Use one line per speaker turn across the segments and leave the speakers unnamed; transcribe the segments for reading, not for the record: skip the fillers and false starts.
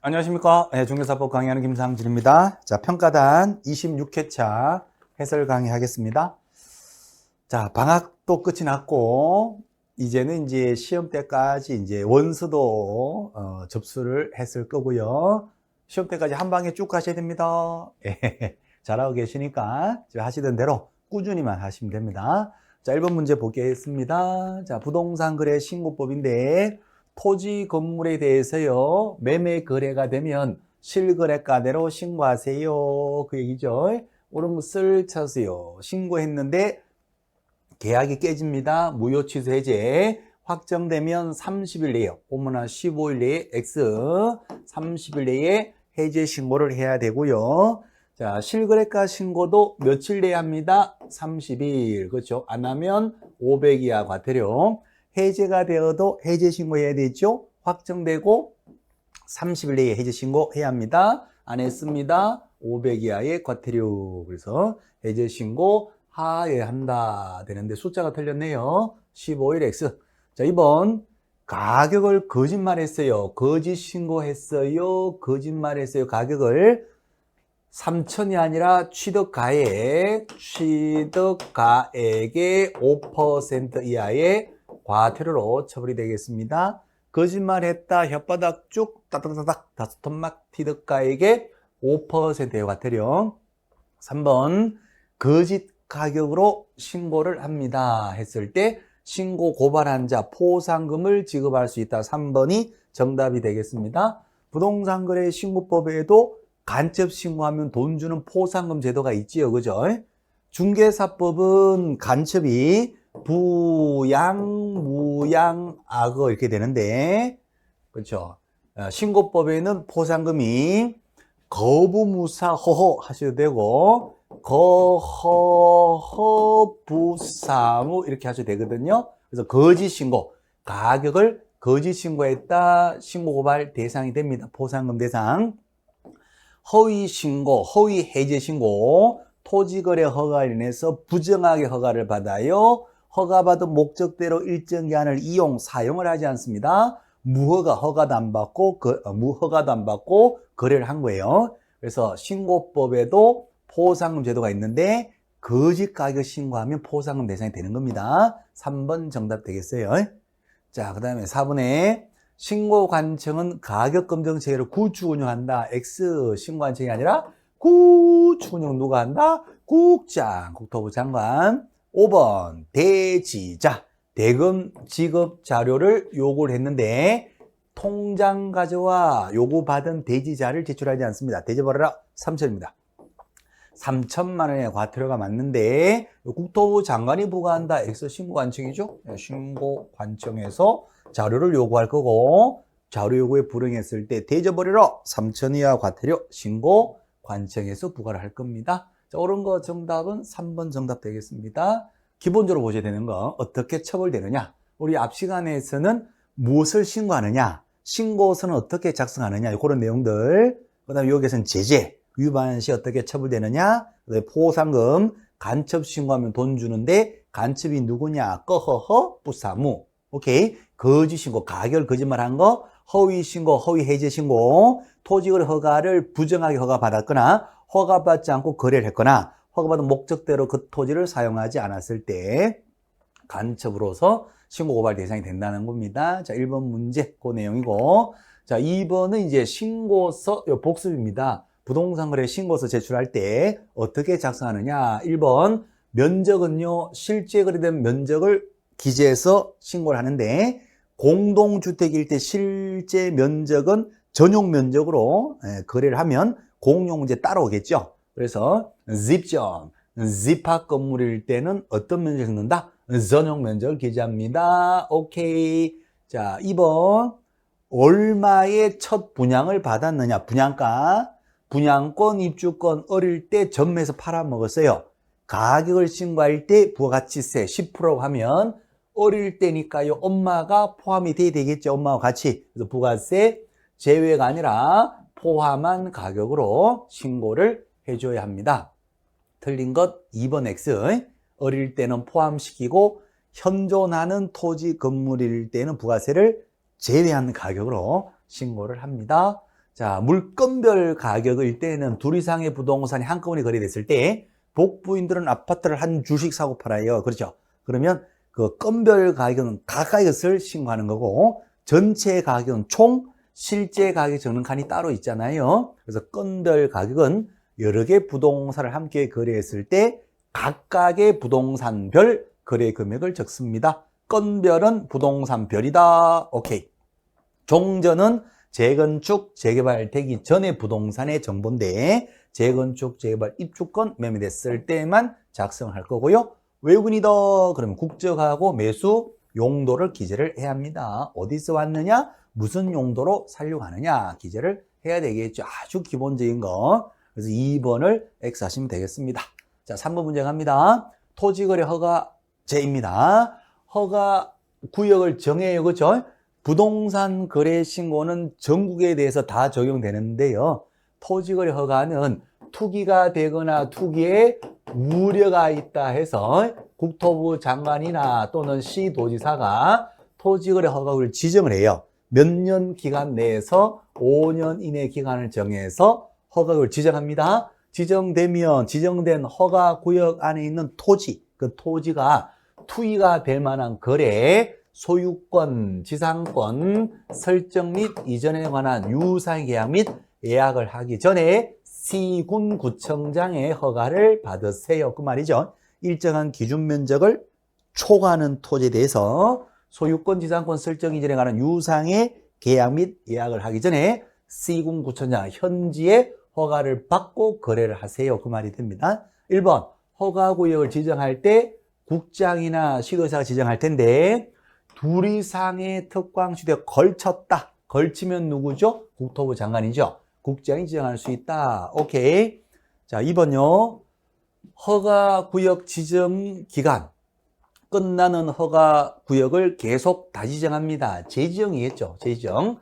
안녕하십니까. 중개사법 강의하는 김상진입니다. 자, 평가단 26회차 해설 강의하겠습니다. 자, 방학도 끝이 났고, 이제는 이제 시험 때까지 이제 원서도 접수를 했을 거고요. 시험 때까지 한 방에 쭉 가셔야 됩니다. 잘하고 계시니까 하시던 대로 꾸준히만 하시면 됩니다. 자, 1번 문제 보겠습니다. 자, 부동산 거래 신고법인데, 토지 건물에 대해서요, 매매 거래가 되면 실거래가대로 신고하세요. 그 얘기죠. 옳은 것을 찾으세요. 신고했는데 계약이 깨집니다. 무효 취소 해제. 확정되면 30일 내에, 오문한 15일 내에 X, 30일 내에 해제 신고를 해야 되고요. 자, 실거래가 신고도 며칠 내에 합니다. 30일. 그렇죠. 안 하면 500 이하 과태료. 해제가 되어도 해제 신고해야 되죠. 확정되고 30일 내에 해제 신고해야 합니다. 안 했습니다. 500 이하의 과태료. 그래서 해제 신고 하여야 한다 되는데 숫자가 틀렸네요. 15일 X. 자, 2번 가격을 거짓말했어요. 거짓 신고했어요. 거짓말했어요. 가격을 3천이 아니라 취득가액의 5% 이하의 과태료로 처벌이 되겠습니다. 거짓말했다, 혓바닥 쭉 따닥따닥 다섯 톤막 취득가액의 5%의 과태료. 3번 거짓 가격으로 신고를 합니다 했을 때 신고 고발한 자 포상금을 지급할 수 있다. 3번이 정답이 되겠습니다. 부동산 거래 신고법에도 간첩 신고하면 돈 주는 포상금 제도가 있지요. 그죠? 중개사법은 간첩이 부양, 무양, 악어 이렇게 되는데, 그렇죠? 신고법에는 포상금이 거부무사 허허 하셔도 되고 거허허 부사무 이렇게 하셔도 되거든요. 그래서 거짓 신고, 가격을 거짓 신고했다, 신고 고발 대상이 됩니다. 포상금 대상. 허위 신고, 허위 해제 신고, 토지거래 허가로 인해서 부정하게 허가를 받아요. 허가받은 목적대로 일정 기한을 이용, 사용을 하지 않습니다. 무허가도 안 받고 거래를 한 거예요. 그래서 신고법에도 포상금 제도가 있는데 거짓 가격 신고하면 포상금 대상이 되는 겁니다. 3번 정답 되겠어요. 자, 그 다음에 4번에 신고관청은 가격검증체계를 구축 운영한다. X 신고관청이 아니라 구축 운영 누가 한다? 국장, 국토부 장관. 5번 대지자, 대금 지급 자료를 요구를 했는데 통장 가져와 요구받은 대지자를 제출하지 않습니다. 대접하라 3천입니다. 3천만 원의 과태료가 맞는데 국토부 장관이 부과한다. X 신고관청이죠. 신고관청에서 자료를 요구할 거고 자료 요구에 불응했을 때 대접버리러 3천 이하 과태료 신고관청에서 부과를 할 겁니다. 자, 옳은 거 정답은 3번 정답 되겠습니다. 기본적으로 보셔야 되는 거 어떻게 처벌되느냐. 우리 앞 시간에서는 무엇을 신고하느냐, 신고서는 어떻게 작성하느냐 그런 내용들. 그 다음에 여기에서는 제재, 위반 시 어떻게 처벌되느냐, 포상금, 간첩 신고하면 돈 주는데 간첩이 누구냐, 꺼허허 부사무. 오케이. 거짓 신고, 가격 거짓말한 거, 허위 신고, 허위 해제 신고, 토지거래 허가를 부정하게 허가받았거나 허가받지 않고 거래를 했거나 허가받은 목적대로 그 토지를 사용하지 않았을 때 간첩으로서 신고 고발 대상이 된다는 겁니다. 자, 1번 문제 그 내용이고, 자, 2번은 이제 신고서 복습입니다. 부동산 거래 신고서 제출할 때 어떻게 작성하느냐. 1번 면적은요, 실제 거래된 면적을 기재해서 신고를 하는데 공동주택일 때 실제 면적은 전용 면적으로 거래를 하면 공용문제 따라오겠죠. 그래서 집전, 집합 건물일 때는 어떤 면적을 넣는다? 전용 면적을 기재합니다. 오케이. 자, 2번 얼마의 첫 분양을 받았느냐. 분양가, 분양권, 입주권 어릴 때 전매해서 팔아먹었어요. 가격을 신고할 때 부가가치세 10% 하면 어릴 때니까요. 엄마가 포함이 돼야 되겠죠. 엄마와 같이. 그래서 부가세 제외가 아니라 포함한 가격으로 신고를 해줘야 합니다. 틀린 것 2번 X. 어릴 때는 포함시키고 현존하는 토지 건물일 때는 부가세를 제외한 가격으로 신고를 합니다. 자, 물건별 가격일 때는 둘 이상의 부동산이 한꺼번에 거래됐을 때 복부인들은 아파트를 한 주씩 사고 팔아요. 그렇죠? 그러면 그 건별 가격은 각각의 것을 신고하는 거고 전체 가격은 총 실제 가격 적는 칸이 따로 있잖아요. 그래서 건별 가격은 여러 개 부동산을 함께 거래했을 때 각각의 부동산별 거래 금액을 적습니다. 건별은 부동산별이다. 오케이. 종전은 재건축, 재개발 되기 전에 부동산의 정보인데 재건축, 재개발 입주권 매매됐을 때만 작성할 거고요. 외국인이다 그러면 국적하고 매수 용도를 기재를 해야 합니다. 어디서 왔느냐, 무슨 용도로 살려가느냐 기재를 해야 되겠죠. 아주 기본적인 거. 그래서 2번을 X 하시면 되겠습니다. 자, 3번 문제 갑니다. 토지거래 허가제입니다. 허가 구역을 정해요. 그렇죠? 부동산 거래 신고는 전국에 대해서 다 적용되는데요. 토지거래 허가는 투기가 되거나 투기에 우려가 있다 해서 국토부 장관이나 또는 시도지사가 토지거래 허가를 지정을 해요. 몇 년 기간 내에서 5년 이내 기간을 정해서 허가를 지정합니다. 지정되면 지정된 허가 구역 안에 있는 토지, 그 토지가 투기가 될 만한 거래, 소유권, 지상권 설정 및 이전에 관한 유사의 계약 및 예약을 하기 전에 시군구청장의 허가를 받으세요. 그 말이죠. 일정한 기준 면적을 초과하는 토지에 대해서 소유권, 지상권 설정 이전에 관한 유상의 계약 및 예약을 하기 전에 시군구청장 현지에 허가를 받고 거래를 하세요. 그 말이 됩니다. 1번 허가구역을 지정할 때 국장이나 시도지사가 지정할 텐데 둘 이상의 특광시대에 걸쳤다. 걸치면 누구죠? 국토부 장관이죠. 국장이 지정할 수 있다. 오케이. 자, 2번요. 허가구역 지정 기간. 끝나는 허가구역을 계속 다시 지정합니다. 재지정이겠죠. 재지정.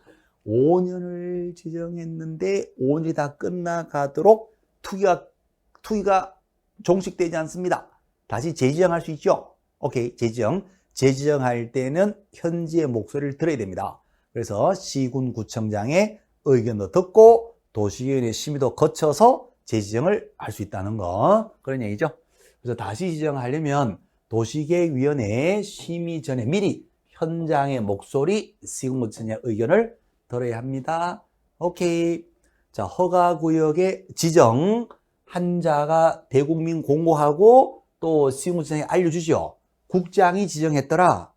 5년을 지정했는데 5년이 다 끝나가도록 투기가 종식되지 않습니다. 다시 재지정할 수 있죠. 오케이. 재지정. 재지정할 때는 현지의 목소리를 들어야 됩니다. 그래서 시군구청장의 의견도 듣고 도시계획의 심의도 거쳐서 재지정을 할 수 있다는 거, 그런 얘기죠. 그래서 다시 지정하려면 도시계획위원회 심의 전에 미리 현장의 목소리, 시군구청장의 의견을 들어야 합니다. 오케이. 자, 허가구역의 지정 한자가 대국민 공고하고 또 시군구청장에 알려주죠. 국장이 지정했더라.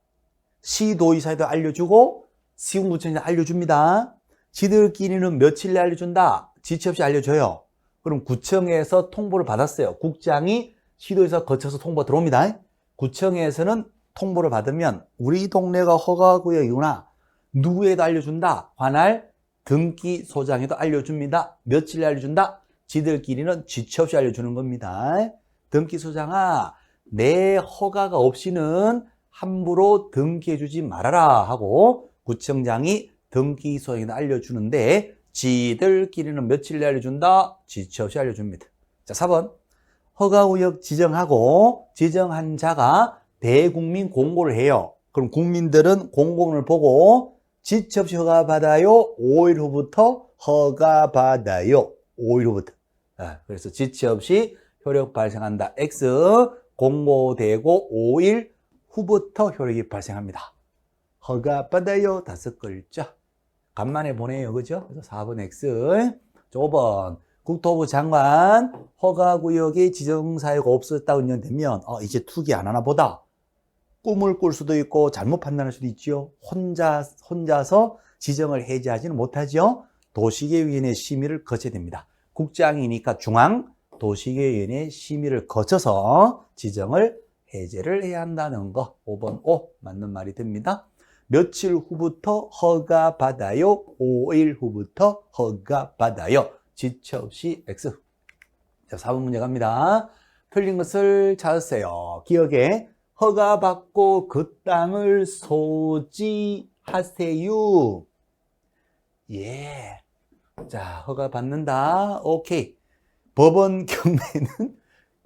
시도의사에도 알려주고 시군구청장에 알려줍니다. 지들끼리는 며칠내 알려준다. 지체 없이 알려줘요. 그럼 구청에서 통보를 받았어요. 국장이 시도의사 거쳐서 통보가 들어옵니다. 구청에서는 통보를 받으면 우리 동네가 허가구역이구나. 누구에도 알려준다. 관할 등기소장에도 알려줍니다. 며칠내 알려준다. 지들끼리는 지체 없이 알려주는 겁니다. 등기소장아, 내 허가가 없이는 함부로 등기해주지 말아라 하고 구청장이 등기소장에도 알려주는데 지들끼리는 며칠 내에 알려준다? 지체 없이 알려줍니다. 자, 4번. 허가구역 지정하고 지정한 자가 대국민 공고를 해요. 그럼 국민들은 공고문을 보고 지체 없이 허가받아요. 5일 후부터 허가받아요. 5일 후부터. 그래서 지체 없이 효력 발생한다. X. 공고되고 5일 후부터 효력이 발생합니다. 허가받아요. 5글자. 간만에 보내요. 그죠? 그래서 4번 X. 5번. 국토부 장관 허가구역에 지정사유가 없었다고 인정되면 이제 투기 안 하나 보다. 꿈을 꿀 수도 있고 잘못 판단할 수도 있죠. 혼자서 지정을 해제하지는 못하죠. 도시계획위원회 심의를 거쳐야 됩니다. 국장이니까 중앙 도시계획위원회 심의를 거쳐서 지정을 해제를 해야 한다는 거. 5번 O 맞는 말이 됩니다. 며칠 후부터 허가받아요. 5일 후부터 허가받아요. 지체 없이 X. 자, 4번 문제 갑니다. 틀린 것을 찾으세요. 기억에 허가받고 그 땅을 소지하세요. 예. 자, 허가받는다. 오케이. 법원 경매는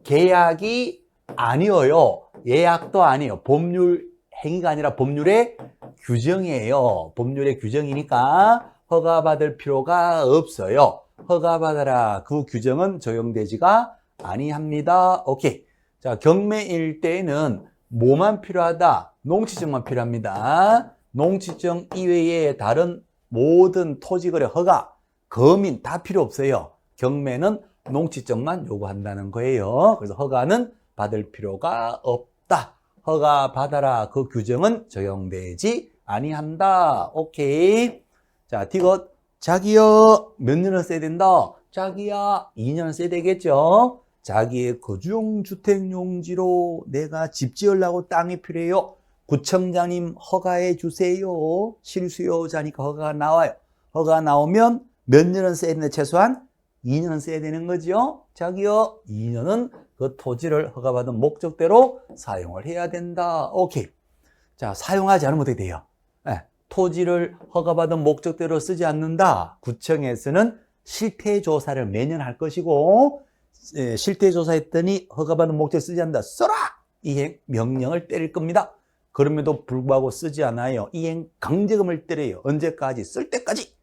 계약이 아니어요. 예약도 아니에요. 법률 행위가 아니라 법률의 규정이에요. 법률의 규정이니까 허가받을 필요가 없어요. 허가받아라. 그 규정은 적용되지가 아니합니다. 오케이. 자, 경매일 때에는 뭐만 필요하다? 농지증만 필요합니다. 농지증 이외에 다른 모든 토지거래 허가, 거민 다 필요 없어요. 경매는 농지증만 요구한다는 거예요. 그래서 허가는 받을 필요가 없다. 허가 받아라. 그 규정은 적용되지 아니한다. 오케이. 자, 디귿. 자기여, 몇 년을 써야 된다? 자기야, 2년을 써야 되겠죠? 자기의 거주용 주택용지로 내가 집 지으려고 땅이 필요해요. 구청장님 허가해 주세요. 실수요자니까 허가가 나와요. 허가 나오면 몇 년은 써야 되는데 최소한 2년은 써야 되는 거죠. 자기요, 2년은 그 토지를 허가받은 목적대로 사용을 해야 된다. 오케이. 자, 사용하지 않으면 어떻게 돼요? 토지를 허가받은 목적대로 쓰지 않는다. 구청에서는 실태조사를 매년 할 것이고, 실태조사했더니 허가받은 목적에 쓰지 않는다. 써라! 이행 명령을 때릴 겁니다. 그럼에도 불구하고 쓰지 않아요. 이행 강제금을 때려요. 언제까지? 쓸 때까지.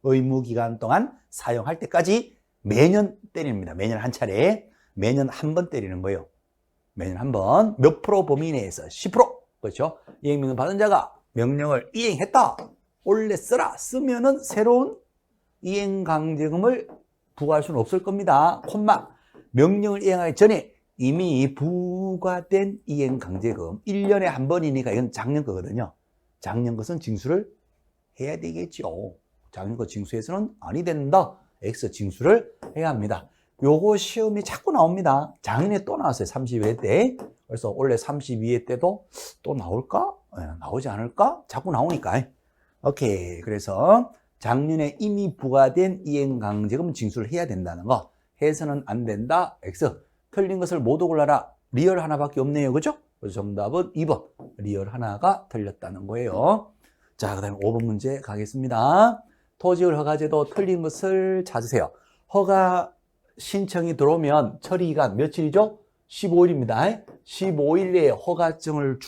의무기간 동안 사용할 때까지 매년 때립니다. 매년 한 차례. 매년 한 번 때리는 거예요. 매년 한 번. 몇 프로 범위 내에서? 10%. 그렇죠? 이행명령 받은 자가 명령을 이행했다. 원래 쓰라. 쓰면은 새로운 이행강제금을 부과할 수는 없을 겁니다. 콤마. 명령을 이행하기 전에 이미 부과된 이행강제금 1년에 한 번이니까 이건 작년 거거든요. 작년 것은 징수를 해야 되겠죠. 작년 거 징수해서는 아니 된다. X 징수를 해야 합니다. 요거 시험이 자꾸 나옵니다. 작년에 또 나왔어요. 32회 때. 그래서 원래 32회 때도 또 나올까? 나오지 않을까? 자꾸 나오니까. 오케이. 그래서 작년에 이미 부과된 이행강제금 징수를 해야 된다는 거. 해서는 안 된다. X. 틀린 것을 모두 골라라. 리얼 하나밖에 없네요. 그죠? 그래서 정답은 2번. 리얼 하나가 틀렸다는 거예요. 자, 그 다음에 5번 문제 가겠습니다. 토지의 허가제도 틀린 것을 찾으세요. 허가 신청이 들어오면 처리기간 며칠이죠? 15일입니다. 15일 내에 허가증을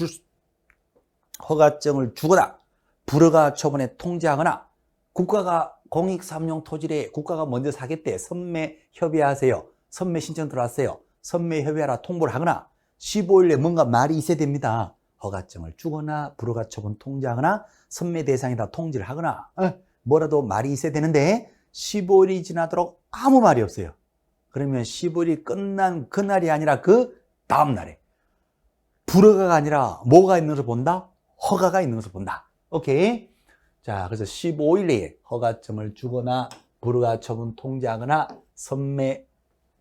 주거나 불허가 처분에 통지하거나 국가가 공익삼용 토지를 국가가 먼저 사겠대. 선매 협의하세요. 선매 신청 들어왔어요. 선매 협의하라 통보를 하거나 15일 내에 뭔가 말이 있어야 됩니다. 허가증을 주거나 불허가 처분 통지하거나 선매 대상이다 통지를 하거나 뭐라도 말이 있어야 되는데 15일이 지나도록 아무 말이 없어요. 그러면 15일이 끝난 그날이 아니라 그 다음 날에 불허가가 아니라 뭐가 있는 것을 본다? 허가가 있는 것을 본다. 오케이. 자, 그래서 15일 내에 허가증을 주거나 불허가 처분 통지하거나 선매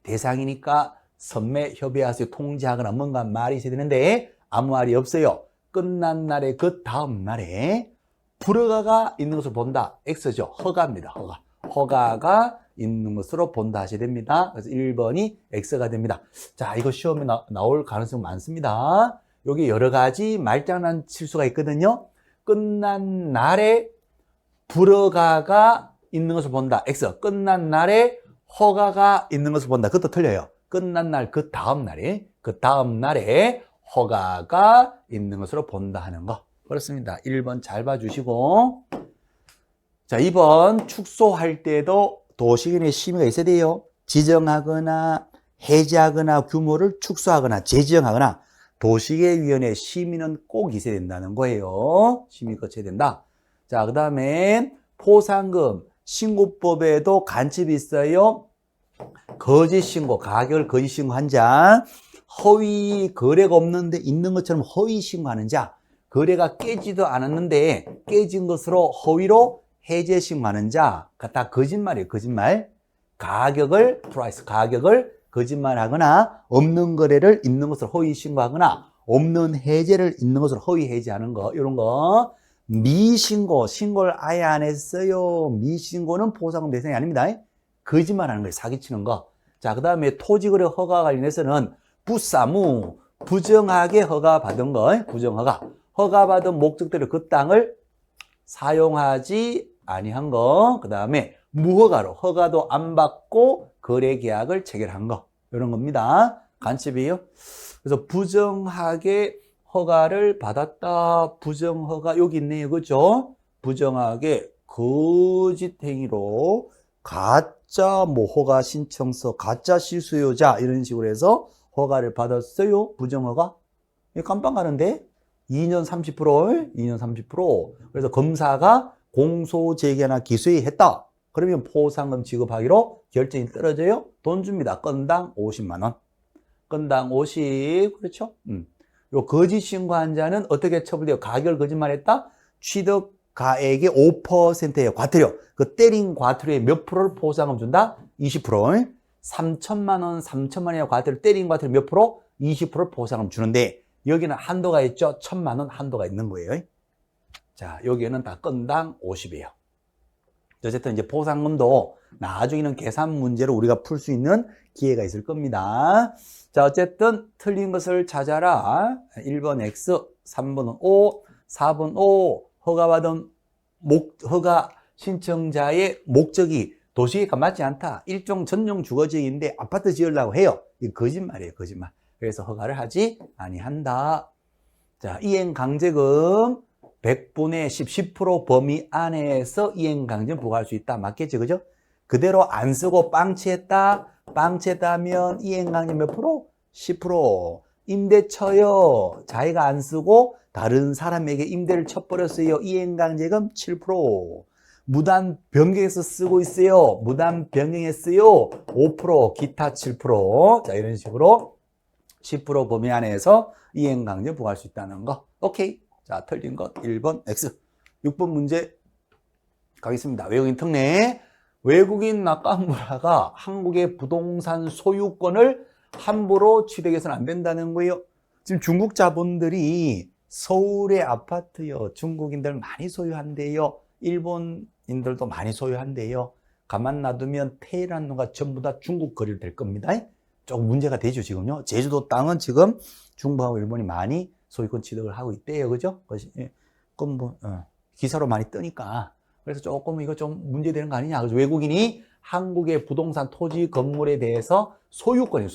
대상이니까 선매 협의하세요 통지하거나 뭔가 말이 있어야 되는데 아무 말이 없어요. 끝난 날에 그 다음 날에 불허가가 있는 것을 본다. X죠. 허가입니다. 허가. 허가가 있는 것으로 본다 하셔야 됩니다. 그래서 1번이 X가 됩니다. 자, 이거 시험에 나올 가능성이 많습니다. 여기 여러 가지 말장난 칠 수가 있거든요. 끝난 날에 불허가가 있는 것을 본다. X. 끝난 날에 허가가 있는 것을 본다. 그것도 틀려요. 끝난 날 그 다음 날에 허가가 있는 것으로 본다 하는 거. 그렇습니다. 1번 잘 봐주시고. 자, 2번 축소할 때도 도시계획의 심의가 있어야 돼요. 지정하거나 해제하거나 규모를 축소하거나 재지정하거나 도시계획위원회 심의는 꼭 있어야 된다는 거예요. 심의 거쳐야 된다. 자, 그 다음에 포상금 신고법에도 간첩이 있어요. 거짓신고, 가격을 거짓신고한 자, 허위 거래가 없는데 있는 것처럼 허위 신고하는 자, 거래가 깨지도 않았는데 깨진 것으로 허위로 해제 신고하는 자, 다 거짓말이에요. 거짓말. 가격을 거짓말하거나 없는 거래를 있는 것으로 허위 신고하거나 없는 해제를 있는 것으로 허위 해제하는 거, 이런 거. 미신고, 신고를 아예 안 했어요. 미신고는 포상금 대상이 아닙니다. 거짓말하는 거예요. 사기치는 거. 자, 그 다음에 토지거래 허가 관련해서는 부사무, 부정하게 허가받은 거, 부정허가. 허가받은 목적대로 그 땅을 사용하지 아니한 거. 그 다음에 무허가로 허가도 안 받고 거래계약을 체결한 거. 이런 겁니다. 간첩이에요. 그래서 부정하게 허가를 받았다. 부정허가 여기 있네요. 그죠? 부정하게 거짓 행위로 가짜 뭐 허가 신청서, 가짜 실수요자 이런 식으로 해서 허가를 받았어요. 부정허가. 깜빡 가는데 2년 30%, 2년 30%. 그래서 검사가 공소 제기나 기소했다. 그러면 포상금 지급하기로 결정이 떨어져요. 돈 줍니다. 건당 50만 원. 건당 50. 그렇죠? 요 거짓 신고한 자는 어떻게 처벌돼요? 가결 거짓말했다. 취득 가액의 5%예요. 과태료. 그 때린 과태료의 몇 프로를 포상금 준다? 20%. 3천만 원, 3천만 원의 과태료, 때린 과태료 몇 프로? 20%를 포상금 주는데 여기는 한도가 있죠. 1,000만 원 한도가 있는 거예요. 자, 여기에는 다 건당 50이에요. 어쨌든 이제 포상금도 나중에는 계산 문제로 우리가 풀 수 있는 기회가 있을 겁니다. 자, 어쨌든 틀린 것을 찾아라. 1번 X, 3번은 O, 4번 O. 허가받은 허가 신청자의 목적이 도시계획과 맞지 않다. 일종 전용 주거지역인데 아파트 지으려고 해요. 이거 거짓말이에요, 거짓말. 그래서 허가를 하지 아니한다. 자, 이행강제금 100분의 10% 범위 안에서 이행강제금 부과할 수 있다. 맞겠죠, 그죠? 그대로 안 쓰고 빵치했다. 빵치했다면 이행강제금 몇 프로? 10%. 임대처요. 자기가 안 쓰고 다른 사람에게 임대를 쳐버렸어요. 이행강제금 7%. 무단 변경해서 쓰고 있어요. 무단 변경했어요. 5%, 기타 7%. 자, 이런 식으로 10% 범위 안에서 이행강제 부과할 수 있다는 거. 오케이. 자, 틀린 것 1번 X. 6번 문제 가겠습니다. 외국인 특례. 외국인 나카무라가 한국의 부동산 소유권을 함부로 취득해서는 안 된다는 거예요. 지금 중국 자본들이 서울의 아파트요. 중국인들 많이 소유한대요. 일본인들도 많이 소유한대요. 가만 놔두면 테헤란과 전부 다 중국 거래를 될 겁니다. 조금 문제가 되죠, 지금요. 제주도 땅은 지금 중국하고 일본이 많이 소유권 취득을 하고 있대요. 그죠? 그럼 뭐, 기사로 많이 뜨니까. 그래서 조금 이거 좀 문제되는 거 아니냐. 그래서 외국인이 한국의 부동산 토지 건물에 대해서 소유권을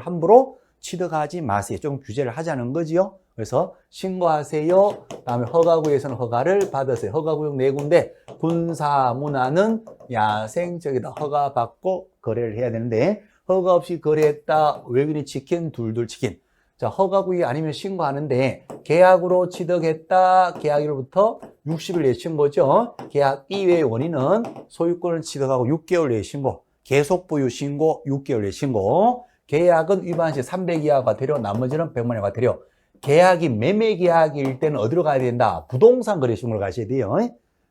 함부로 취득하지 마세요. 좀 규제를 하자는 거지요. 그래서 신고하세요. 다음에 허가구역에서는 허가를 받으세요. 허가구역 4군데 군사 문화는 야생적이다. 허가받고 거래를 해야 되는데 허가 없이 거래했다. 외국인이 치킨, 둘둘 치킨. 자, 허가구역이 아니면 신고하는데 계약으로 취득했다. 계약일로부터 60일 내에 신고죠. 계약 이외의 원인은 소유권을 취득하고 6개월 내에 신고. 계속 보유 신고 6개월 내에 신고. 계약은 위반 시 300 이하 과태료, 나머지는 100만 원 과태료. 계약이 매매 계약일 때는 어디로 가야 된다? 부동산 거래 신고를 가셔야 돼요.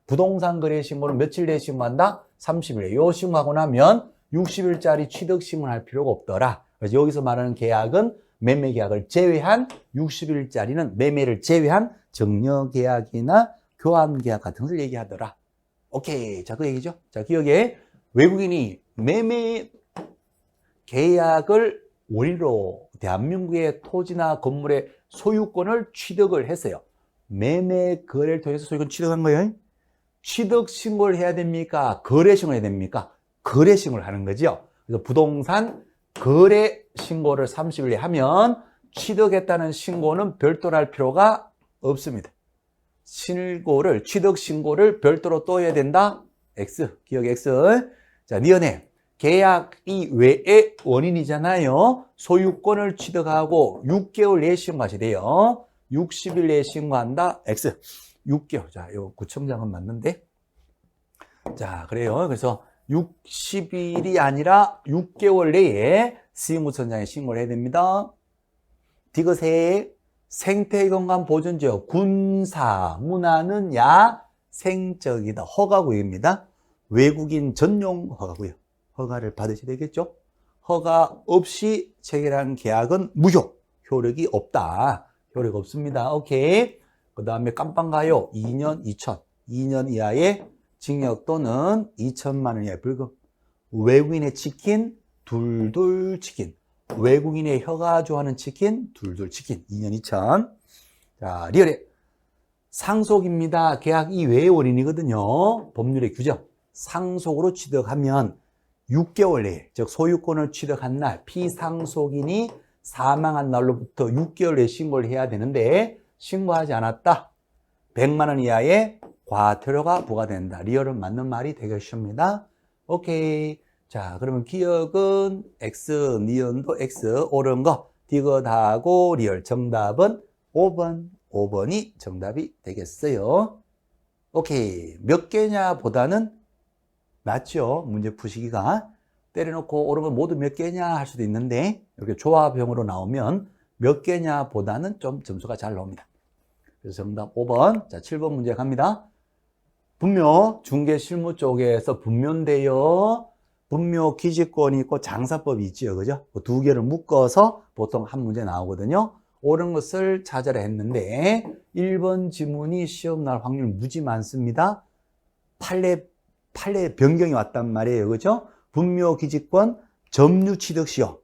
부동산 거래 신고는 며칠 내에 신고한다? 30일. 요 신고하고 나면 60일짜리 취득 신고를 할 필요가 없더라. 그래서 여기서 말하는 계약은 매매 계약을 제외한 60일짜리는 매매를 제외한 정려 계약이나 교환 계약 같은 것을 얘기하더라. 오케이. 자, 그 얘기죠. 자, 기억에 외국인이 매매 계약을 원리로 대한민국의 토지나 건물의 소유권을 취득을 했어요. 매매 거래를 통해서 소유권 취득한 거예요. 취득 신고를 해야 됩니까? 거래 신고를 해야 됩니까? 거래 신고를 하는 거죠. 그래서 부동산 거래 신고를 30일에 하면 취득했다는 신고는 별도로 할 필요가 없습니다. 취득 신고를 별도로 또 해야 된다. X, 기억 X. 자, 니은에 계약 이외의 원인이잖아요. 소유권을 취득하고 6개월 내에 신고하셔야 돼요. 60일 내에 신고한다. X. 6개월. 자, 요 구청장은 맞는데. 자, 그래요. 그래서 60일이 아니라 6개월 내에 시군구청장에 신고를 해야 됩니다. 디귿에 생태건강보존지역 군사 문화는 야생적이다. 허가구역입니다. 외국인 전용 허가구역. 허가를 받으셔야 되겠죠. 허가 없이 체결한 계약은 무효. 효력이 없다. 효력 없습니다. 오케이. 그 다음에 깜빵 가요. 2년 2천. 2년 이하의 징역 또는 2천만 원 이하의 벌금. 외국인의 치킨, 둘둘 치킨. 외국인의 혀가 좋아하는 치킨, 둘둘 치킨. 2년 2천. 자, 리얼에 상속입니다. 계약 이외의 원인이거든요. 법률의 규정. 상속으로 취득하면 6개월 내에, 즉 소유권을 취득한 날, 피상속인이 사망한 날로부터 6개월 내에 신고를 해야 되는데 신고하지 않았다. 100만 원 이하의 과태료가 부과된다. 리얼은 맞는 말이 되겠습니다. 오케이. 자, 그러면 기억은 X, 니은도 X, 옳은 거, 디귿하고 리얼. 정답은 5번. 5번이 정답이 되겠어요. 오케이. 몇 개냐 보다는 맞죠? 문제 푸시기가. 때려놓고 옳은 건 모두 몇 개냐 할 수도 있는데, 이렇게 조합형으로 나오면 몇 개냐 보다는 좀 점수가 잘 나옵니다. 그래서 정답 5번. 자, 7번 문제 갑니다. 분묘, 중개 실무 쪽에서 분묘인데요. 분묘 기지권이 있고 장사법이 있죠. 그죠? 그 두 개를 묶어서 보통 한 문제 나오거든요. 옳은 것을 찾아라 했는데 1번 지문이 시험 날 확률 무지 많습니다. 판례 변경이 왔단 말이에요. 그죠? 분묘 기지권 점유 취득 시효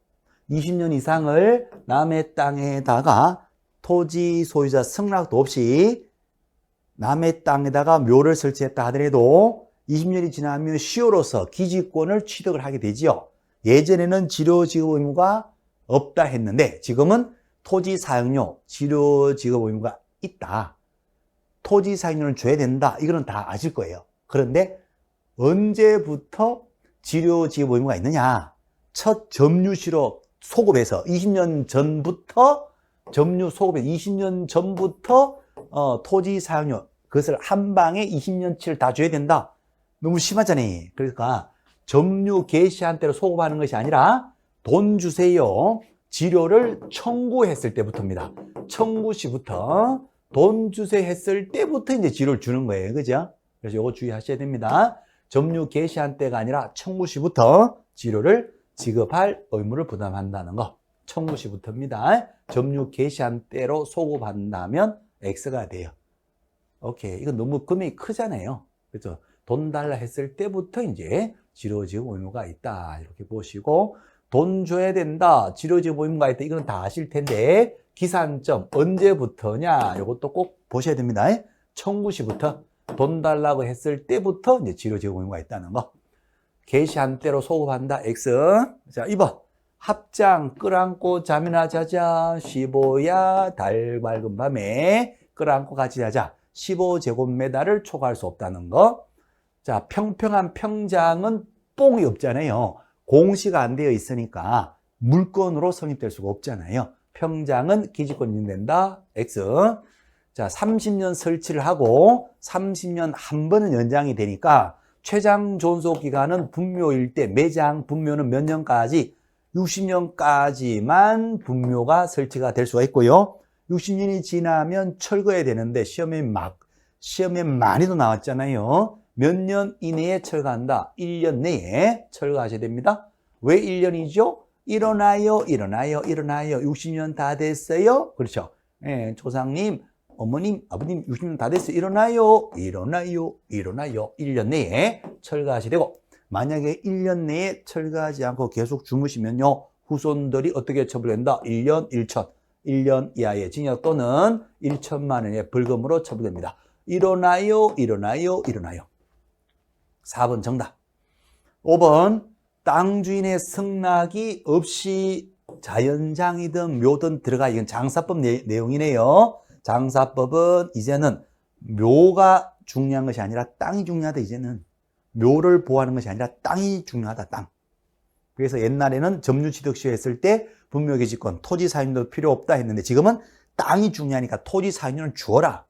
20년 이상을 남의 땅에다가 토지 소유자 승낙도 없이 남의 땅에다가 묘를 설치했다 하더라도 20년이 지나면 시효로서 기지권을 취득을 하게 되지요. 예전에는 지료지급 의무가 없다 했는데 지금은 토지 사용료, 지료지급 의무가 있다. 토지 사용료를 줘야 된다. 이거는 다 아실 거예요. 그런데 언제부터 지료지급 의무가 있느냐? 첫 점유시로 소급해서 20년 전부터 점유 소급해서 20년 전부터 토지 사용료 그것을 한 방에 20년치를 다 줘야 된다. 너무 심하잖아요. 그러니까 점유 개시한 때로 소급하는 것이 아니라 돈 주세요. 지료를 청구했을 때부터입니다. 청구 시부터 돈 주세요 했을 때부터 이제 지료를 주는 거예요. 그죠? 그래서 이거 주의하셔야 됩니다. 점유 개시한 때가 아니라 청구 시부터 지료를 지급할 의무를 부담한다는 거. 청구 시부터입니다. 점유 개시한 때로 소급한다면 X가 돼요. 오케이. 이건 너무 금액이 크잖아요. 그렇죠? 돈 달라 했을 때부터 이제 지료지급 의무가 있다. 이렇게 보시고, 돈 줘야 된다. 지료지급 의무가 있다. 이건 다 아실 텐데, 기산점 언제부터냐? 이것도 꼭 보셔야 됩니다. 청구 시부터 돈 달라고 했을 때부터 이제 지료지급 의무가 있다는 거. 개시한 때로 소급한다. X. 자, 2번. 합장, 끌안고 잠이나 자자. 15야, 달 밝은 밤에 끌안고 같이 자자. 15제곱미터를 초과할 수 없다는 거. 자, 평평한 평장은 뽕이 없잖아요. 공시가 안 되어 있으니까 물건으로 성립될 수가 없잖아요. 평장은 기지권 인정된다. X. 자, 30년 설치를 하고 30년 한 번은 연장이 되니까 최장 존속 기간은 분묘일 때 매장 분묘는 몇 년까지? 60년까지만 분묘가 설치가 될 수가 있고요. 60년이 지나면 철거해야 되는데 시험에 많이도 나왔잖아요. 몇 년 이내에 철거한다. 1년 내에 철거하셔야 됩니다. 왜 1년이죠? 일어나요. 60년 다 됐어요. 그렇죠. 예, 조상님, 어머님, 아버님 60년 다 됐어요. 일어나요. 1년 내에 철거하셔야 되고, 만약에 1년 내에 철거하지 않고 계속 주무시면요, 후손들이 어떻게 처벌된다? 1년 1천. 1년 이하의 징역 또는 1천만 원의 벌금으로 처벌됩니다. 일어나요. 4번 정답. 5번 땅 주인의 승낙이 없이 자연장이든 묘든 들어가. 이건 장사법 내용이네요. 장사법은 이제는 묘가 중요한 것이 아니라 땅이 중요하다. 이제는 묘를 보호하는 것이 아니라 땅이 중요하다. 땅. 그래서 옛날에는 점유취득시효 했을 때 분묘기지권, 토지 사용료도 필요 없다 했는데 지금은 땅이 중요하니까 토지 사용료는 주어라.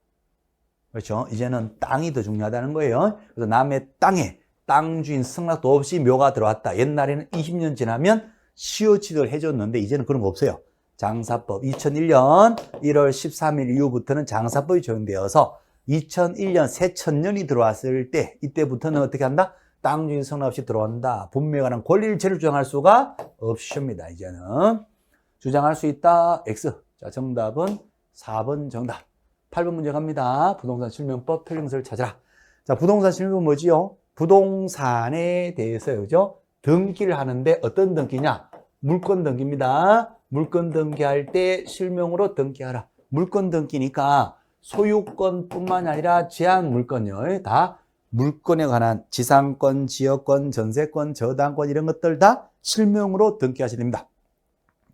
그렇죠? 이제는 땅이 더 중요하다는 거예요. 그래서 남의 땅에 땅 주인 승낙도 없이 묘가 들어왔다. 옛날에는 20년 지나면 시효 취득을 해줬는데 이제는 그런 거 없어요. 장사법 2001년 1월 13일 이후부터는 장사법이 적용되어서 2001년 새천년이 들어왔을 때 이때부터는 어떻게 한다? 땅 주인 승낙 없이 들어온다. 분묘에 관한 권리를 제를 주장할 수가 없습니다. 이제는 주장할 수 있다. X. 자, 정답은 4번 정답. 8번 문제 갑니다. 부동산 실명법 편령서를 찾아라. 자, 부동산 실명은 뭐지요? 부동산에 대해서, 그죠? 등기를 하는데 어떤 등기냐? 물건 등기입니다. 물건 등기할 때 실명으로 등기하라. 물건 등기니까 소유권뿐만 아니라 제한 물건요. 다 물건에 관한 지상권, 지역권, 전세권, 저당권 이런 것들 다 실명으로 등기하셔야 됩니다.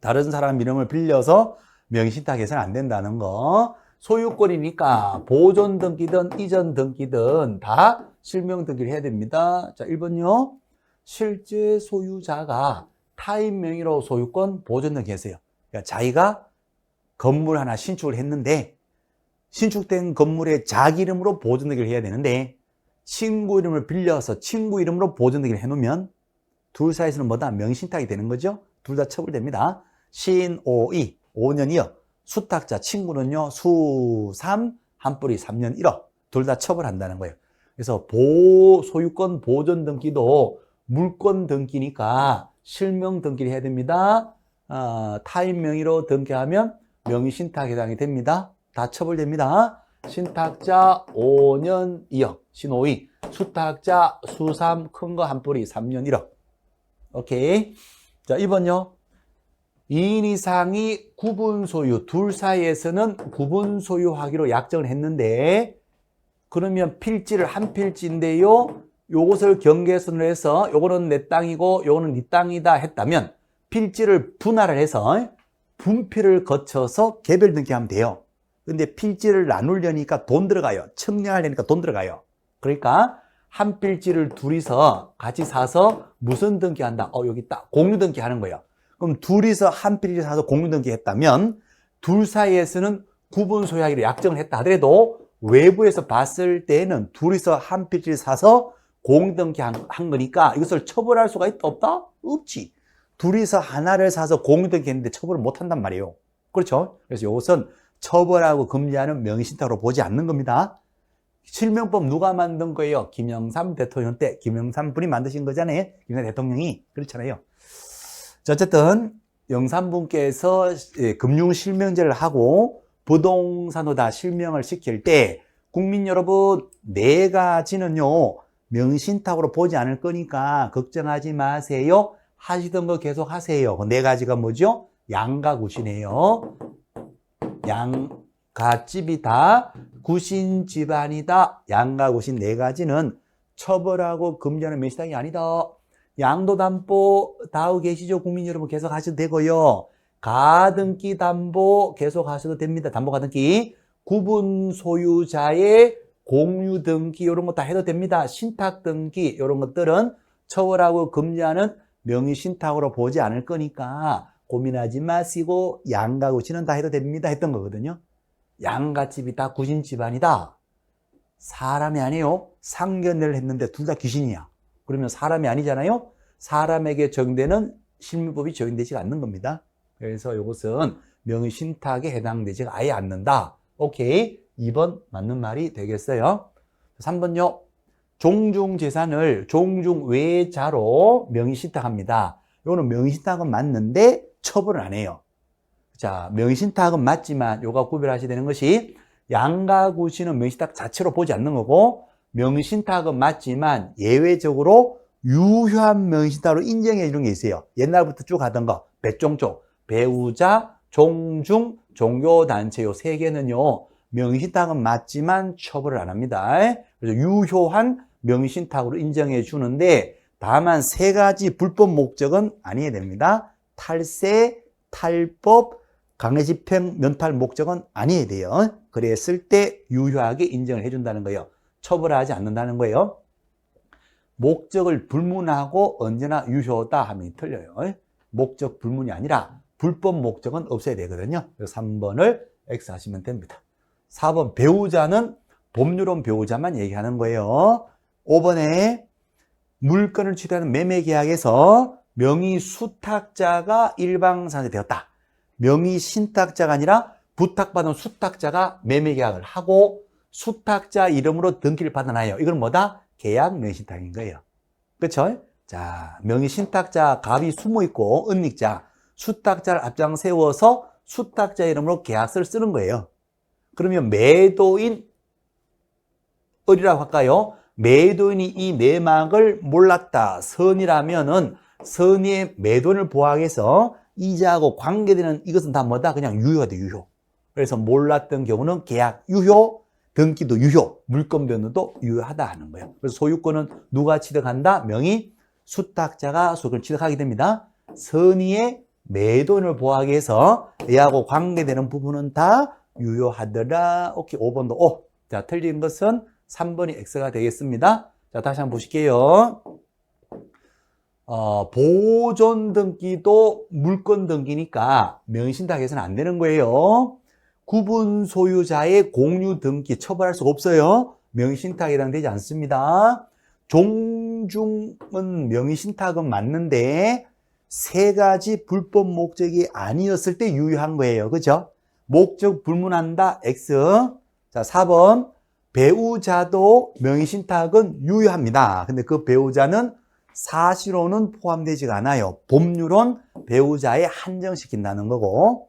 다른 사람 이름을 빌려서 명의신탁해서는 안 된다는 거. 소유권이니까 보존 등기든 이전 등기든 다 실명 등기를 해야 됩니다. 자, 1번요. 실제 소유자가 타인 명의로 소유권 보존 등기했어요. 그러니까 자기가 건물 하나 신축을 했는데 신축된 건물에 자기 이름으로 보존 등기를 해야 되는데 친구 이름을 빌려서 친구 이름으로 보존 등기를 해놓으면 둘 사이에서는 뭐다? 명의신탁이 되는 거죠. 둘 다 처벌됩니다. 신오이 5년이요. 수탁자 친구는요 수3 한 뿌리 3년 1억 둘 다 처벌한다는 거예요. 그래서 소유권 보존 등기도 물권 등기니까 실명 등기를 해야 됩니다. 타인 명의로 등기하면 명의신탁에 해당이 됩니다. 다 처벌됩니다. 신탁자 5년 2억 신오이 수탁자 수3 큰 거 한 뿌리 3년 1억 오케이. 자 2번요. 2인 이상이 구분 소유, 둘 사이에서는 구분 소유하기로 약정을 했는데 그러면 필지를 한 필지인데요. 요것을 경계선으로 해서 요거는 내 땅이고 요거는 네 땅이다 했다면 필지를 분할을 해서 분필을 거쳐서 개별 등기하면 돼요. 근데 필지를 나누려니까 돈 들어가요. 측량하려니까 돈 들어가요. 그러니까 한 필지를 둘이서 같이 사서 무슨 등기한다? 여기 있다. 공유 등기하는 거예요. 그럼 둘이서 한 필지 사서 공유 등기했다면 둘 사이에서는 구분 소유하기로 약정을 했다 하더라도 외부에서 봤을 때는 둘이서 한 필지를 사서 공유 등기한 거니까 이것을 처벌할 수가 있다 없다? 없지. 둘이서 하나를 사서 공유 등기했는데 처벌을 못 한단 말이에요. 그렇죠? 그래서 이것은 처벌하고 금지하는 명의신탁으로 보지 않는 겁니다. 실명법 누가 만든 거예요? 김영삼 대통령 때 김영삼 분이 만드신 거잖아요. 김영삼 대통령이. 그렇잖아요. 자, 어쨌든 영삼분께서 금융실명제를 하고 부동산도 다 실명을 시킬 때 국민 여러분 4가지는요 명의신탁으로 보지 않을 거니까 걱정하지 마세요. 하시던 거 계속 하세요. 그 4가지가 뭐죠? 양가 구신이에요. 양가집이다. 구신 집안이다. 양가 구신 4가지는 처벌하고 금지하는 명의신탁이 아니다. 양도담보 다우 계시죠? 국민 여러분 계속 하셔도 되고요. 가등기 담보 계속 하셔도 됩니다. 담보 가등기. 구분 소유자의 공유 등기 이런 거 다 해도 됩니다. 신탁 등기 이런 것들은 처벌하고 금지하는 명의신탁으로 보지 않을 거니까 고민하지 마시고 양가 구신은 다 해도 됩니다 했던 거거든요. 양가집이 다 구신 집안이다. 사람이 아니에요. 상견례를 했는데 둘 다 귀신이야. 그러면 사람이 아니잖아요. 사람에게 적용되는 실무법이 적용되지 않는 겁니다. 그래서 이것은 명의신탁에 해당되지 아예 않는다. 오케이. 2번 맞는 말이 되겠어요. 3번요. 종중재산을 종중외자로 명의신탁합니다. 이거는 명의신탁은 맞는데 처벌을 안 해요. 자, 명의신탁은 맞지만 요가 구별하셔야 되는 것이 양가구신은 명의신탁 자체로 보지 않는 거고 명의신탁은 맞지만 예외적으로 유효한 명의신탁으로 인정해 주는 게 있어요. 옛날부터 쭉 하던 거 배종쪽, 배우자, 종중, 종교단체 요 3개는요 명의신탁은 맞지만 처벌을 안 합니다. 그래서 유효한 명의신탁으로 인정해 주는데 다만 3가지 불법 목적은 아니어야 됩니다. 탈세, 탈법, 강제집행, 면탈 목적은 아니어야 돼요. 그랬을 때 유효하게 인정을 해준다는 거예요. 처벌하지 않는다는 거예요. 목적을 불문하고 언제나 유효하다 하면 틀려요. 목적 불문이 아니라 불법 목적은 없어야 되거든요. 그래서 3번을 X 하시면 됩니다. 4번 배우자는 법률론 배우자만 얘기하는 거예요. 5번에 물건을 취득하는 매매계약에서 명의수탁자가 일방상이 되었다. 명의신탁자가 아니라 부탁받은 수탁자가 매매계약을 하고 수탁자 이름으로 등기를 받아놔요. 이건 뭐다? 계약 명의신탁인 거예요. 그렇죠? 자, 명의신탁자 갑이 숨어있고 은닉자, 수탁자를 앞장 세워서 수탁자 이름으로 계약서를 쓰는 거예요. 그러면 매도인 을이라고 할까요? 매도인이 이 내막을 몰랐다. 선이라면은 선의의 매도인을 보호하기 위해서 이자하고 관계되는 이것은 다 뭐다? 그냥 유효가 돼, 유효. 그래서 몰랐던 경우는 계약 유효, 등기도 유효, 물권 변호도 유효하다 하는 거예요. 그래서 소유권은 누가 취득한다? 명의 수탁자가 소유권을 취득하게 됩니다. 선의의 매도인을 보호하기 위해서 이하고 관계되는 부분은 다 유효하더라. 오케이, 5번도 O. 자, 틀린 것은 3번이 X가 되겠습니다. 자, 다시 한번 보실게요. 보존 등기도 물권 등기니까 명의신탁해서는 안 되는 거예요. 구분 소유자의 공유 등기 처벌할 수가 없어요. 명의신탁이랑 되지 않습니다. 종중은 명의신탁은 맞는데 세 가지 불법 목적이 아니었을 때 유효한 거예요. 그죠? 목적 불문한다. X. 자, 4번. 배우자도 명의신탁은 유효합니다. 근데 그 배우자는 사실혼은 포함되지가 않아요. 법률은 배우자에 한정시킨다는 거고.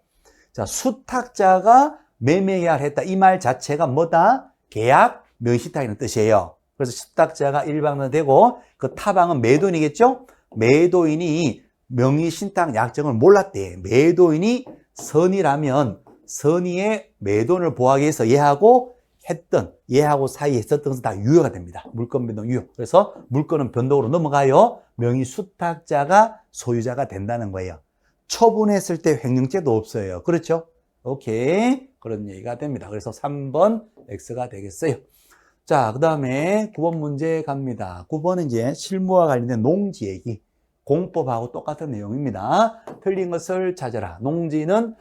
자, 수탁자가 매매계약을 했다. 이 말 자체가 뭐다? 계약, 명의신탁이라는 뜻이에요. 그래서 수탁자가 일방은 되고 그 타방은 매도인이겠죠? 매도인이 명의신탁 약정을 몰랐대. 매도인이 선의라면 선의의 매도인을 보호하기 위해서 얘하고 사이에 했었던 것은 다 유효가 됩니다. 물권 변동 유효. 그래서 물권은 변동으로 넘어가요. 명의 수탁자가 소유자가 된다는 거예요. 처분했을 때 횡령죄도 없어요. 그렇죠? 오케이. 그런 얘기가 됩니다. 그래서 3번 X가 되겠어요. 자, 그 다음에 9번 문제 갑니다. 9번은 이제 실무와 관련된 농지 얘기. 공법하고 똑같은 내용입니다. 틀린 것을 찾아라. 농지는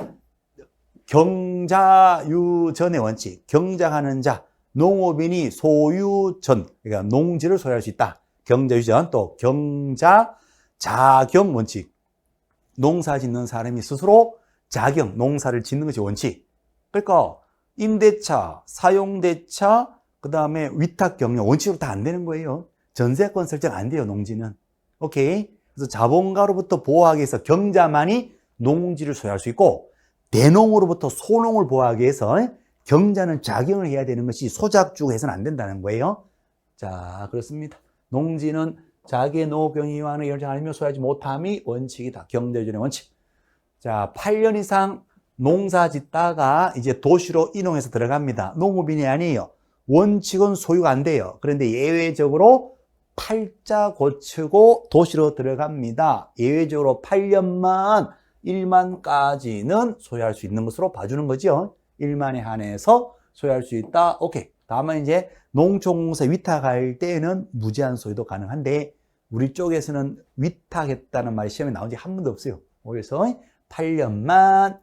경자유전의 원칙. 경작하는 자, 농업인이 소유전, 그러니까 농지를 소유할 수 있다. 경자유전, 또 경자자경 원칙. 농사 짓는 사람이 스스로 자경, 농사를 짓는 것이 원칙. 그러니까 임대차, 사용대차, 그 다음에 위탁경영 원칙으로 다 안 되는 거예요. 전세권 설정 안 돼요, 농지는. 오케이. 그래서 자본가로부터 보호하기 위해서 경자만이 농지를 소유할 수 있고, 대농으로부터 소농을 보호하기 위해서 경자는 자경을 해야 되는 것이 소작주가 해서는 안 된다는 거예요. 자, 그렇습니다. 농지는 자기의 농업경영위원회 결정하며 소유하지 못함이 원칙이다. 경제주의 원칙. 자, 8년 이상 농사 짓다가 이제 도시로 이동해서 들어갑니다. 농업인이 아니에요. 원칙은 소유가 안 돼요. 그런데 예외적으로 팔자 고치고 도시로 들어갑니다. 예외적으로 8년만 1만까지는 소유할 수 있는 것으로 봐주는 거죠. 1만에 한해서 소유할 수 있다. 오케이. 다만 이제 농촌공사 위탁할 때에는 무제한 소유도 가능한데 우리 쪽에서는 위탁했다는 말이 시험에 나온 지 한 번도 없어요. 그래서 8년만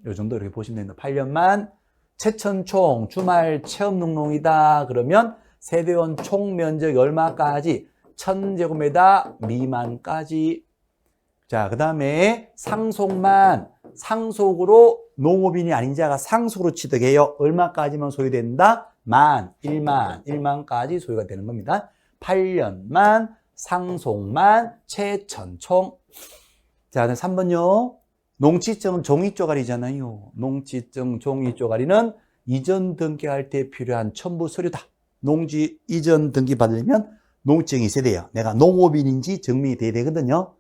요 정도 이렇게 보시면 됩니다. 8년만 채천총 주말 체험농농이다. 그러면 세대원 총 면적이 얼마까지? 1000제곱미터 미만까지. 자, 그 다음에 상속만, 상속으로 농업인이 아닌 자가 상속으로 취득해요. 얼마까지만 소유된다? 1만까지 소유가 되는 겁니다. 8년만, 상속만, 채천총. 자, 3번요. 농지증은 종이쪼가리잖아요. 농지증 종이쪼가리는 이전 등기할 때 필요한 첨부 서류다. 농지 이전 등기 받으려면 농지증이 있어야 돼요. 내가 농업인인지 증명이 돼야 되거든요.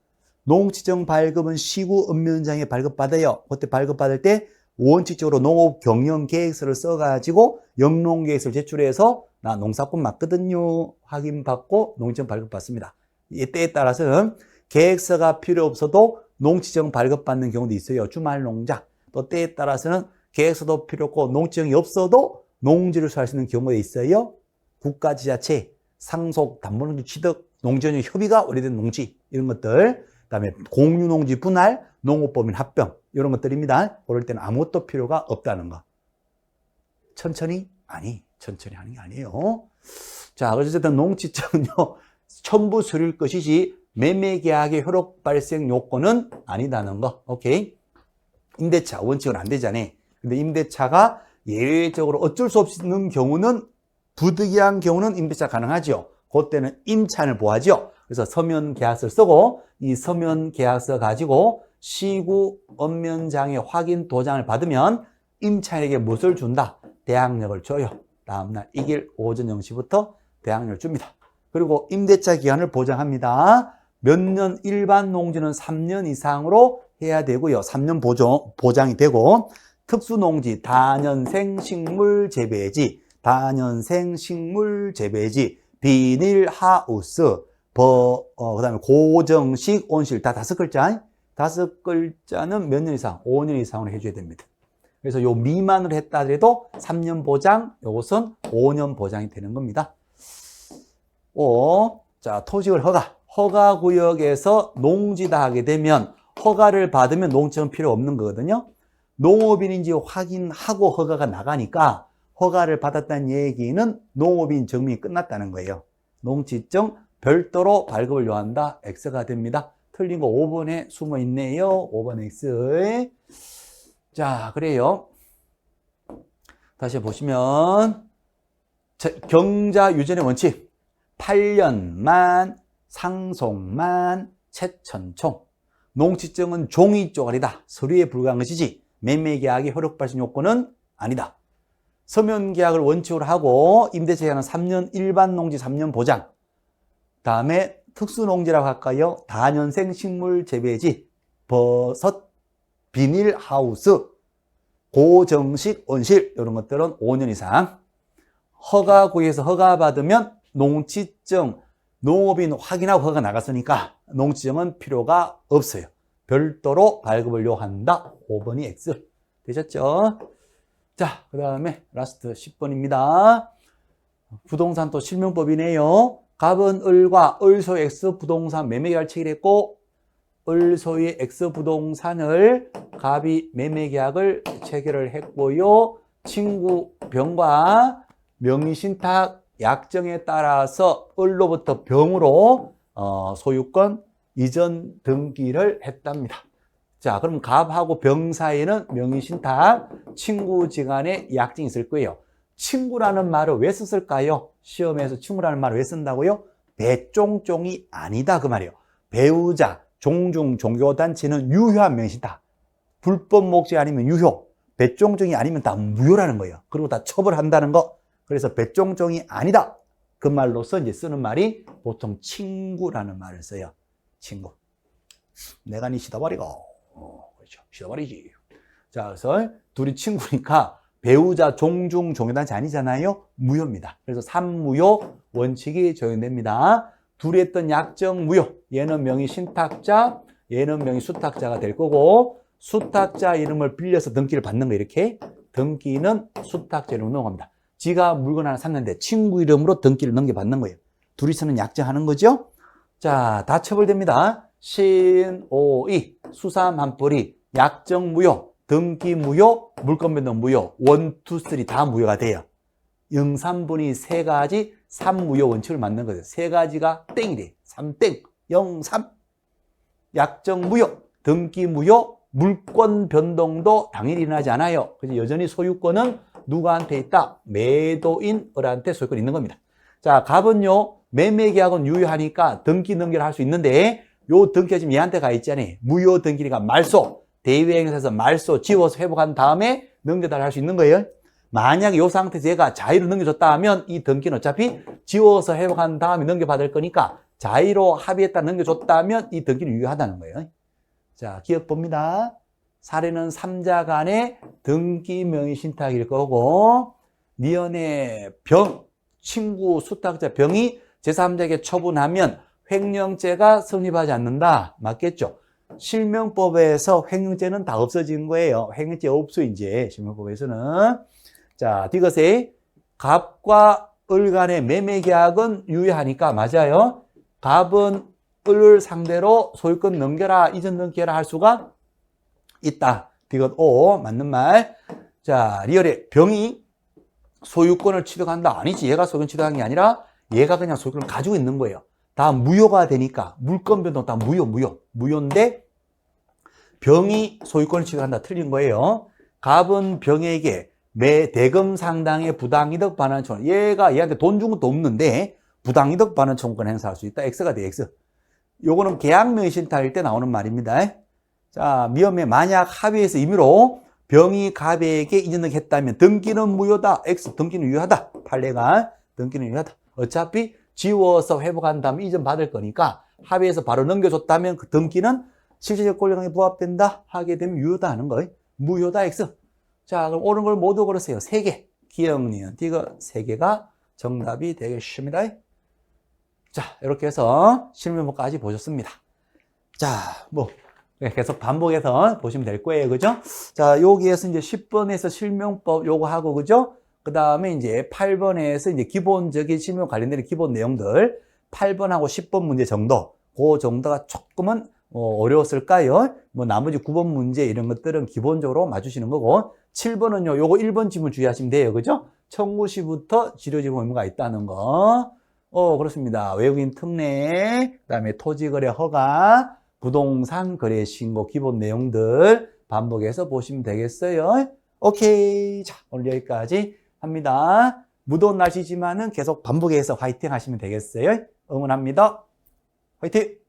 농지증 발급은 시구 읍면장에 발급받아요. 그때 발급받을 때 원칙적으로 농업 경영 계획서를 써가지고 영농계획서를 제출해서 나 농사꾼 맞거든요. 확인받고 농지증 발급받습니다. 이 때에 따라서는 계획서가 필요 없어도 농지증 발급받는 경우도 있어요. 주말농자. 또 때에 따라서는 계획서도 필요 없고 농지증이 없어도 농지를 소유할 수 있는 경우가 있어요. 국가지자체, 상속, 담보농지 취득, 농지원의 협의가 완료된 농지 이런 것들. 그다음에 공유농지 분할, 농업법인 합병 이런 것들입니다. 그럴 때는 아무것도 필요가 없다는 거. 천천히 하는 게 아니에요. 자, 어쨌든 농지증은요 첨부 서류일 것이지 매매계약의 효력 발생 요건은 아니다는 거. 오케이. 임대차 원칙은 안 되잖아요. 근데 임대차가 예외적으로 어쩔 수 없는 경우는 부득이한 경우는 임대차 가능하죠. 그때는 임차인을 보호하죠. 그래서 서면 계약서를 쓰고 이 서면 계약서 가지고 시구 읍면장의 확인 도장을 받으면 임차인에게 무엇을 준다? 대항력을 줘요. 다음날 이 길 오전 0시부터 대항력을 줍니다. 그리고 임대차 기간을 보장합니다. 몇 년 일반 농지는 3년 이상으로 해야 되고요. 3년 보장이 되고 특수농지, 다년생 식물 재배지, 비닐하우스, 그다음에 고정식 온실 다 5글자. 5글자는 몇 년 이상? 5년 이상으로 해줘야 됩니다. 그래서 요 미만으로 했다 하더라도 3년 보장, 요것은 5년 보장이 되는 겁니다. 자, 토지를 허가구역에서 농지다 하게 되면 허가를 받으면 농지는 필요 없는 거거든요. 농업인인지 확인하고 허가가 나가니까 허가를 받았다는 얘기는 농업인 증명이 끝났다는 거예요. 농지증 별도로 발급을 요한다. X가 됩니다. 틀린 거 5번에 숨어 있네요. 5번 X. 자, 그래요. 다시 보시면 경자 유전의 원칙 8년만 상속만 채천총 농지증은 종이 쪼가리다. 서류에 불과한 것이지 매매계약의 효력 발생 요건은 아니다. 서면계약을 원칙으로 하고 임대차 기간은 3년 일반 농지 3년 보장. 다음에 특수농지라고 할까요? 다년생 식물 재배지, 버섯, 비닐하우스, 고정식 온실 이런 것들은 5년 이상. 허가구역에서 허가받으면 농지증, 농업인 확인하고 허가 나갔으니까 농지증은 필요가 없어요. 별도로 발급을 요한다. 5번이 X. 되셨죠? 자, 그 다음에 라스트 10번입니다. 부동산 또 실명법이네요. 갑은 을과 을소의 X 부동산 매매계약을 체결했고 을소의 X 부동산을 갑이 매매계약을 체결을 했고요. 친구 병과 명의신탁 약정에 따라서 을로부터 병으로 소유권 이전 등기를 했답니다. 자, 그럼 갑하고 병 사이에는 명의신탁, 친구지간에 약정이 있을 거예요. 친구라는 말을 왜 썼을까요? 시험에서 친구라는 말을 왜 쓴다고요? 배종종이 아니다 그 말이에요. 배우자, 종중, 종교단체는 유효한 명의신탁. 불법 목적 아니면 유효. 배종종이 아니면 다 무효라는 거예요. 그리고 다 처벌한다는 거. 그래서 배종종이 아니다. 그 말로서 이제 쓰는 말이 보통 친구라는 말을 써요. 친구. 내가 니 시다버리고. 그렇죠. 시다버리지. 자, 그래서 둘이 친구니까 배우자, 종중, 종교단체 아니잖아요. 무효입니다. 그래서 3무효 원칙이 적용됩니다. 둘이 했던 약정 무효. 얘는 명의 신탁자, 얘는 명의 수탁자가 될 거고 수탁자 이름을 빌려서 등기를 받는 거 이렇게. 등기는 수탁자 이름으로 넘어갑니다. 지가 물건 하나 샀는데 친구 이름으로 등기를 넘겨받는 거예요. 둘이서는 약정하는 거죠. 자, 다 처벌됩니다. 신오이, 수삼 한뿌리, 약정 무효, 등기 무효, 물건 변동 무효, 1, 2, 3 다 무효가 돼요. 영삼분이 세 가지 3무효 원칙을 만든 거죠. 세 가지가 땡이래. 3땡, 0, 3. 약정 무효, 등기 무효, 물권 변동도 당연히 일어나지 않아요. 그래서 여전히 소유권은 누구한테 있다? 매도인 을한테 소유권이 있는 겁니다. 자, 갑은요, 매매계약은 유효하니까 등기 넘기를 할 수 있는데 요 등기가 지금 얘한테 가 있잖아요. 무효 등기니까 말소, 대위행사에서 말소 지워서 회복한 다음에 넘겨달라 할 수 있는 거예요. 만약에 이 상태에서 얘가 자의로 넘겨줬다 하면 이 등기는 어차피 지워서 회복한 다음에 넘겨받을 거니까 자의로 합의했다 넘겨줬다면 이 등기는 유효하다는 거예요. 자, 기억 봅니다. 사례는 3자 간의 등기 명의 신탁일 거고 니은의 병, 친구, 수탁자 병이 제3자에게 처분하면 횡령죄가 성립하지 않는다. 맞겠죠? 실명법에서 횡령죄는 다 없어진 거예요. 횡령죄 없어 이제 실명법에서는. 자, 이것에 갑과 을 간의 매매계약은 유효하니까 맞아요. 갑은 을을 상대로 소유권 넘겨라, 이전 등기해라 할 수가 있다. 이것 O 맞는 말. 자, 리얼에 병이 소유권을 취득한다. 아니지. 얘가 소유권 취득한 게 아니라 얘가 그냥 소유권을 가지고 있는 거예요. 다 무효가 되니까 물권 변동 다 무효인데 병이 소유권을 취득한다. 틀린 거예요. 갑은 병에게 매 대금 상당의 부당이득 반환 청구. 얘가 얘한테 돈 준 것도 없는데 부당이득 반환 청구권 행사할 수 있다. X가 돼. X. 요거는 계약명의 신탁일 때 나오는 말입니다. 자, 미음에 만약 합의에서 임의로 병이 갑에게 인정했다면 등기는 무효다. X. 등기는 유효하다. 판례가 등기는 유효하다. 어차피 지워서 회복한 다음에 이전 받을 거니까 합의해서 바로 넘겨줬다면 그 등기는 실질적 권리관계에 부합된다 하게 되면 유효다 하는 거예요. 무효다 X. 자, 그럼 옳은 걸 모두 걸으세요. 3개. 기억, 니은, 디귿 3개가 정답이 되겠습니다. 자, 이렇게 해서 실무면허까지 보셨습니다. 자, 계속 반복해서 보시면 될 거예요. 그죠? 자, 여기에서 이제 10번에서 실명법 요거 하고, 그죠? 그 다음에 이제 8번에서 이제 기본적인 실명 관련된 기본 내용들, 8번하고 10번 문제 정도, 그 정도가 조금은 어려웠을까요? 뭐 나머지 9번 문제 이런 것들은 기본적으로 맞추시는 거고, 7번은요, 요거 1번 지문 주의하시면 돼요. 그죠? 청구시부터 지료지문 의무가 있다는 거. 그렇습니다. 외국인 특례, 그 다음에 토지거래 허가, 부동산 거래 신고 기본 내용들 반복해서 보시면 되겠어요. 오케이. 자, 오늘 여기까지 합니다. 무더운 날씨지만은 계속 반복해서 화이팅 하시면 되겠어요. 응원합니다. 화이팅!